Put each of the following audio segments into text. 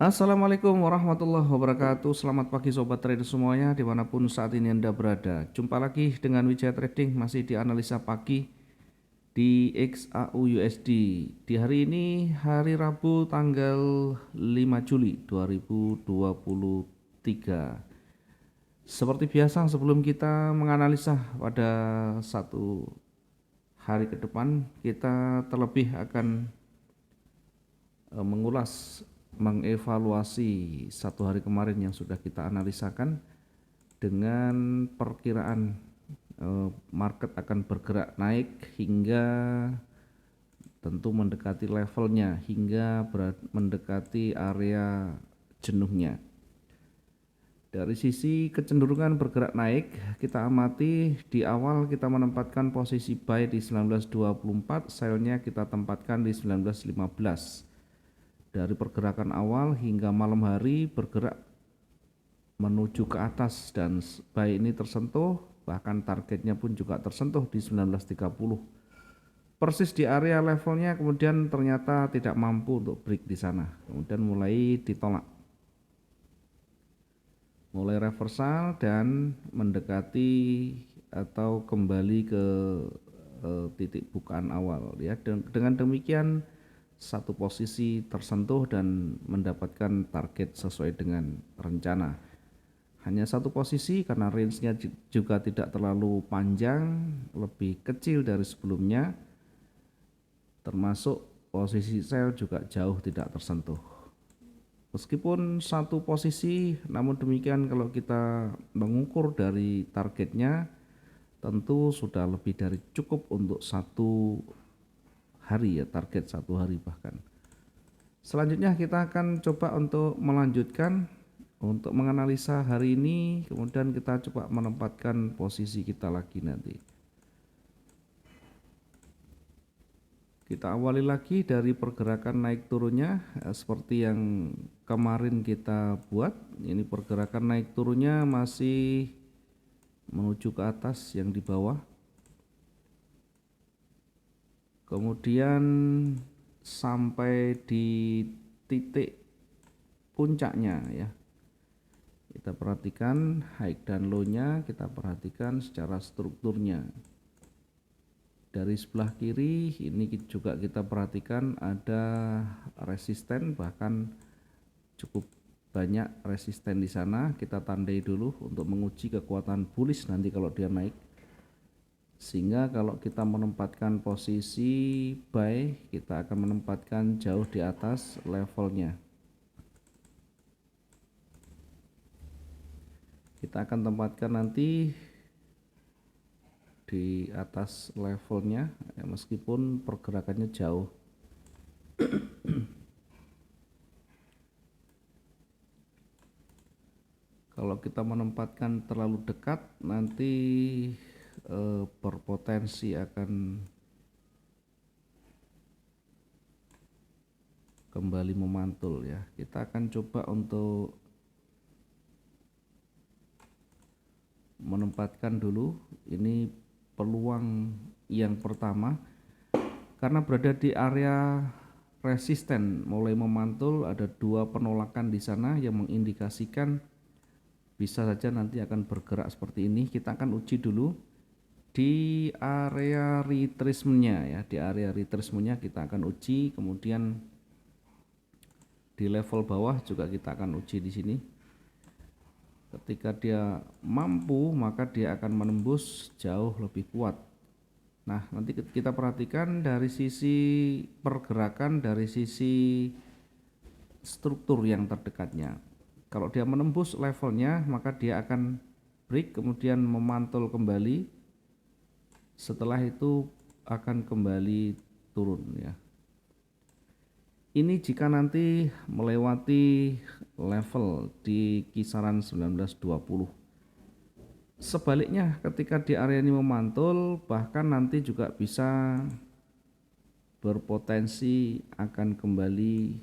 Assalamualaikum warahmatullahi wabarakatuh. Selamat pagi sobat trader semuanya dimanapun saat ini Anda berada. Jumpa lagi dengan Wijaya Trading masih di analisa pagi di XAU USD. Di hari ini hari Rabu tanggal 5 Juli 2023. Seperti biasa sebelum kita menganalisa pada satu hari ke depan, kita terlebih akan mengulas, mengevaluasi satu hari kemarin yang sudah kita analisakan dengan perkiraan market akan bergerak naik hingga tentu mendekati levelnya hingga mendekati area jenuhnya. Dari sisi kecenderungan bergerak naik, kita amati di awal kita menempatkan posisi buy di 1924, sell-nya kita tempatkan di 1915. Dari pergerakan awal hingga malam hari bergerak menuju ke atas dan buy ini tersentuh, bahkan targetnya pun juga tersentuh di 1930. Persis di area levelnya, kemudian ternyata tidak mampu untuk break di sana. Kemudian mulai ditolak. Mulai reversal dan mendekati atau kembali ke titik bukaan awal ya. Dengan demikian satu posisi tersentuh dan mendapatkan target sesuai dengan rencana. Hanya satu posisi karena range-nya juga tidak terlalu panjang, lebih kecil dari sebelumnya, termasuk posisi sell juga jauh tidak tersentuh. Meskipun satu posisi, namun demikian kalau kita mengukur dari targetnya, tentu sudah lebih dari cukup untuk satu hari ya, target satu hari bahkan. Selanjutnya kita akan coba untuk melanjutkan untuk menganalisa hari ini, kemudian kita coba menempatkan posisi kita lagi nanti. Kita awali lagi dari pergerakan naik turunnya seperti yang kemarin kita buat. Ini pergerakan naik turunnya masih menuju ke atas yang di bawah. Kemudian sampai di titik puncaknya ya. Kita perhatikan high dan low-nya, kita perhatikan secara strukturnya. Dari sebelah kiri ini juga kita perhatikan ada resisten, bahkan cukup banyak resisten di sana. Kita tandai dulu untuk menguji kekuatan bullish nanti kalau dia naik. Sehingga kalau kita menempatkan posisi buy, kita akan menempatkan jauh di atas levelnya. Kita akan tempatkan nanti di atas levelnya ya, meskipun pergerakannya jauh. Kalau kita menempatkan terlalu dekat nanti berpotensi akan kembali memantul ya. Kita akan coba untuk menempatkan dulu ini peluang yang pertama karena berada di area resisten mulai memantul, ada dua penolakan di sana yang mengindikasikan bisa saja nanti akan bergerak seperti ini. Kita akan uji dulu di area retracement-nya ya, di area retracement-nya kita akan uji, kemudian di level bawah juga kita akan uji di sini. Ketika dia mampu maka dia akan menembus jauh lebih kuat. Nah, nanti kita perhatikan dari sisi pergerakan, dari sisi struktur yang terdekatnya. Kalau dia menembus levelnya maka dia akan break kemudian memantul kembali. Setelah itu akan kembali turun ya. Ini jika nanti melewati level di kisaran 1920. Sebaliknya ketika di area ini memantul bahkan nanti juga bisa berpotensi akan kembali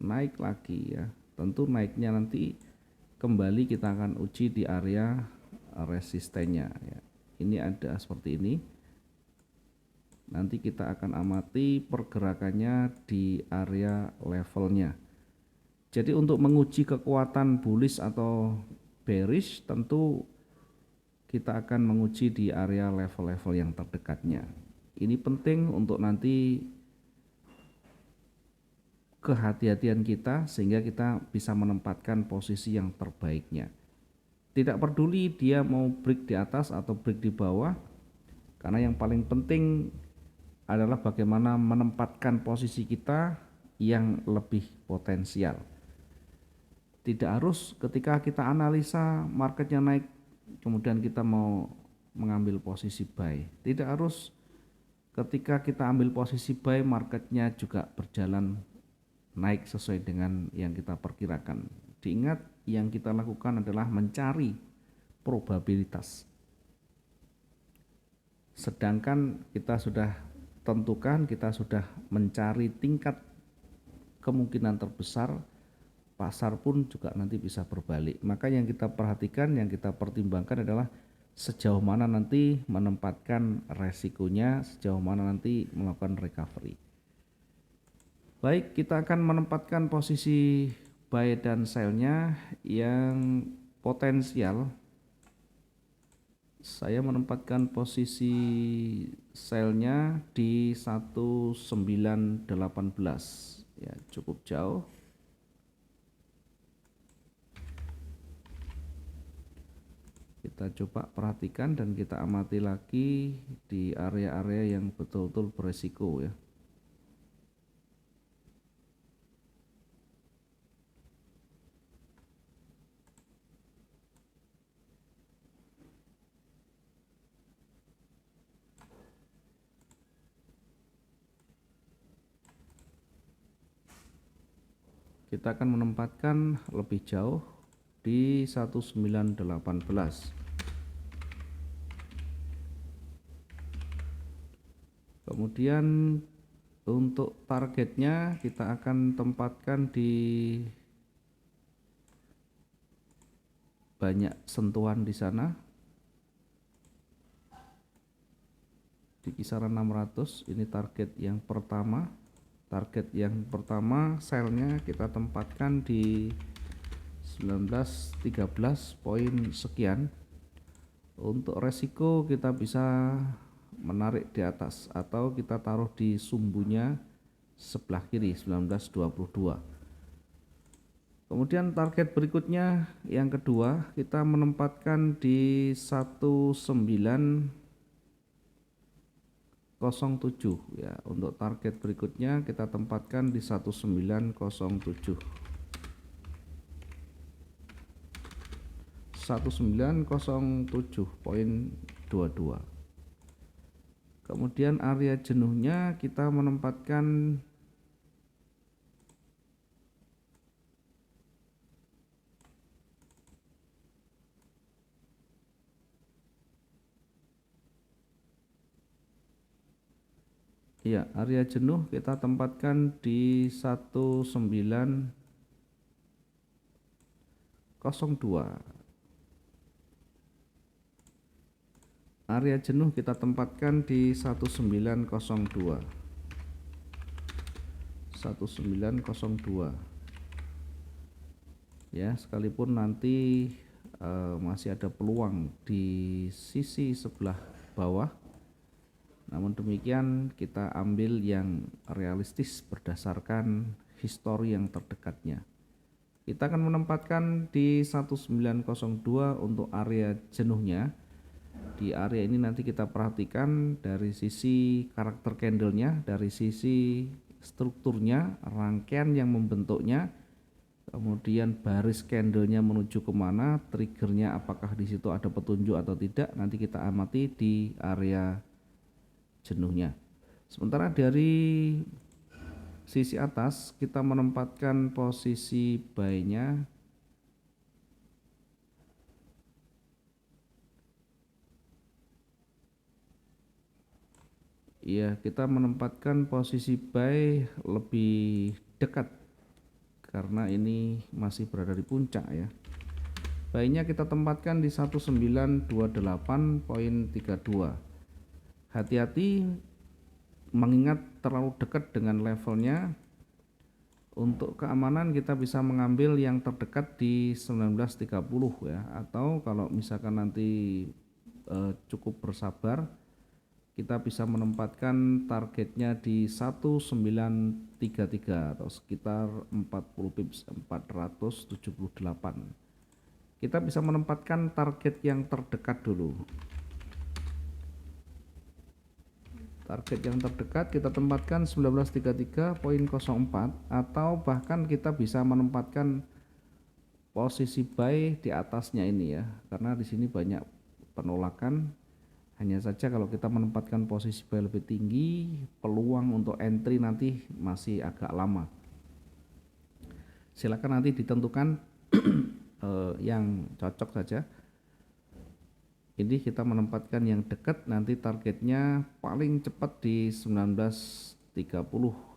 naik lagi ya. Tentu naiknya nanti kembali kita akan uji di area resistennya ya. Ini ada seperti ini. Nanti kita akan amati pergerakannya di area levelnya. Jadi untuk menguji kekuatan bullish atau bearish tentu kita akan menguji di area level-level yang terdekatnya. Ini penting untuk nanti kehati-hatian kita sehingga kita bisa menempatkan posisi yang terbaiknya. Tidak peduli dia mau break di atas atau break di bawah, karena yang paling penting adalah bagaimana menempatkan posisi kita yang lebih potensial. Tidak harus ketika kita analisa marketnya naik kemudian kita mau mengambil posisi buy. Tidak harus ketika kita ambil posisi buy marketnya juga berjalan naik sesuai dengan yang kita perkirakan. Diingat yang kita lakukan adalah mencari probabilitas. Sedangkan kita sudah tentukan, kita sudah mencari tingkat kemungkinan terbesar, pasar pun juga nanti bisa berbalik. Maka yang kita perhatikan, yang kita pertimbangkan adalah sejauh mana nanti menempatkan resikonya, sejauh mana nanti melakukan recovery. Baik, kita akan menempatkan posisi buy dan sell-nya yang potensial. Saya menempatkan posisi sell-nya di 1918, ya cukup jauh. Kita coba perhatikan dan kita amati lagi di area-area yang betul-betul beresiko ya. Kita akan menempatkan lebih jauh di 1918. Kemudian untuk targetnya kita akan tempatkan di banyak sentuhan di sana, di kisaran 600. Ini target yang pertama. Target yang pertama sell-nya kita tempatkan di 1913 poin sekian. Untuk resiko kita bisa menarik di atas atau kita taruh di sumbunya sebelah kiri 1922. Kemudian target berikutnya yang kedua kita menempatkan di 1907 ya. Untuk target berikutnya kita tempatkan di 1907. 1907.22. Kemudian area jenuhnya kita menempatkan ya, area jenuh kita tempatkan di 1902. Area jenuh kita tempatkan di 1902. 1902. Ya, sekalipun nanti masih ada peluang di sisi sebelah bawah. Namun demikian kita ambil yang realistis berdasarkan histori yang terdekatnya. Kita akan menempatkan di 1902 untuk area jenuhnya. Di area ini nanti kita perhatikan dari sisi karakter candlenya, dari sisi strukturnya, rangkaian yang membentuknya, kemudian baris candlenya menuju kemana, triggernya apakah di situ ada petunjuk atau tidak, nanti kita amati di area jenuhnya. Sementara dari sisi atas kita menempatkan posisi buy-nya ya, kita menempatkan posisi buy lebih dekat karena ini masih berada di puncak ya. Buy-nya kita tempatkan di 1928.32. Hati-hati mengingat terlalu dekat dengan levelnya Untuk keamanan kita bisa mengambil yang terdekat di 19.30 ya, atau kalau misalkan nanti cukup bersabar, kita bisa menempatkan targetnya di 1933 atau sekitar 40 pips, 478. Kita bisa menempatkan target yang terdekat dulu. Target yang terdekat kita tempatkan 1933.04, atau bahkan kita bisa menempatkan posisi buy di atasnya ini ya, karena di sini banyak penolakan. Hanya saja kalau kita menempatkan posisi buy lebih tinggi, peluang untuk entry nanti masih agak lama. Silakan nanti ditentukan yang cocok saja. Ini kita menempatkan yang dekat, nanti targetnya paling cepat di 19.30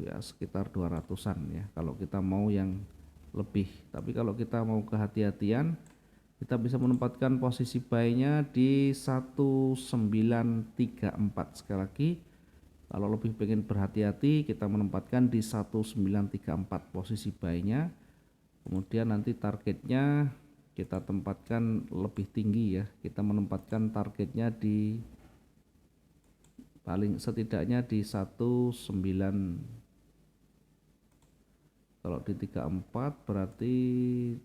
ya, sekitar 200-an ya kalau kita mau yang lebih. Tapi kalau kita mau kehati-hatian, kita bisa menempatkan posisi buy-nya di 1934. Sekali lagi, kalau lebih pengen berhati-hati, kita menempatkan di 1934 posisi buy-nya. Kemudian nanti targetnya kita tempatkan lebih tinggi ya, kita menempatkan targetnya di paling setidaknya di 19, kalau di 34 berarti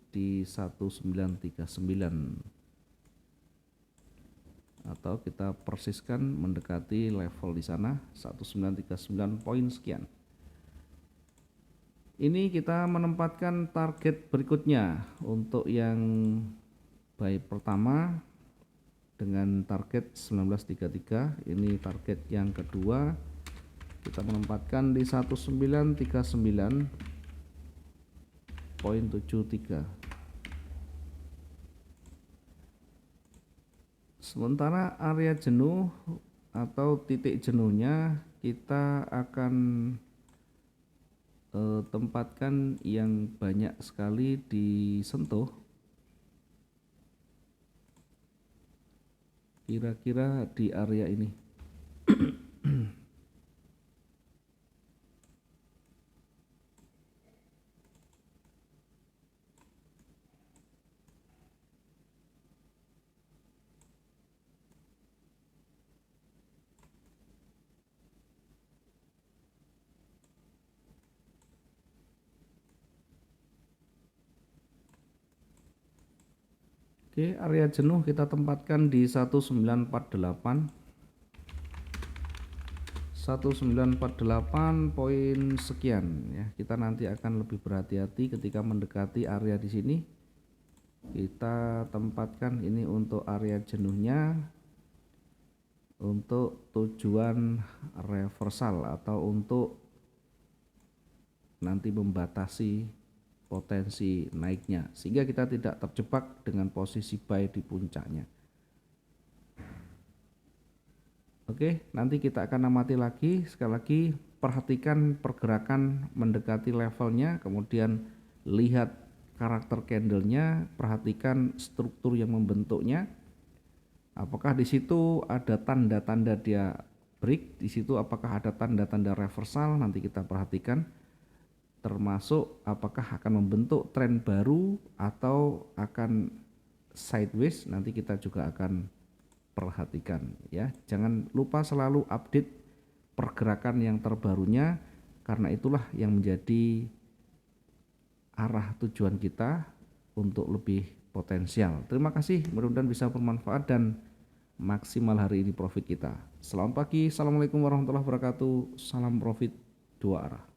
di 1939, atau kita persiskan mendekati level di sana 1939 poin sekian. Ini kita menempatkan target berikutnya untuk yang buy pertama dengan target 1933. Ini target yang kedua, kita menempatkan di 1939.73. Sementara area jenuh atau titik jenuhnya kita akan tempatkan yang banyak sekali disentuh, kira-kira di area ini. Oke, area jenuh kita tempatkan di 1948. 1948 poin sekian ya. Kita nanti akan lebih berhati-hati ketika mendekati area di sini. Kita tempatkan ini untuk area jenuhnya untuk tujuan reversal atau untuk nanti membatasi potensi naiknya, sehingga kita tidak terjebak dengan posisi buy di puncaknya. Oke, nanti kita akan amati lagi. Sekali lagi perhatikan pergerakan mendekati levelnya, kemudian lihat karakter candlenya, perhatikan struktur yang membentuknya. Apakah di situ ada tanda-tanda dia break, di situ apakah ada tanda-tanda reversal, nanti kita perhatikan. Termasuk apakah akan membentuk tren baru atau akan sideways, nanti kita juga akan perhatikan ya. Jangan lupa selalu update pergerakan yang terbarunya, karena itulah yang menjadi arah tujuan kita untuk lebih potensial. Terima kasih, mudah-mudahan bisa bermanfaat dan maksimal hari ini profit kita. Selamat pagi, assalamualaikum warahmatullahi wabarakatuh. Salam profit dua arah.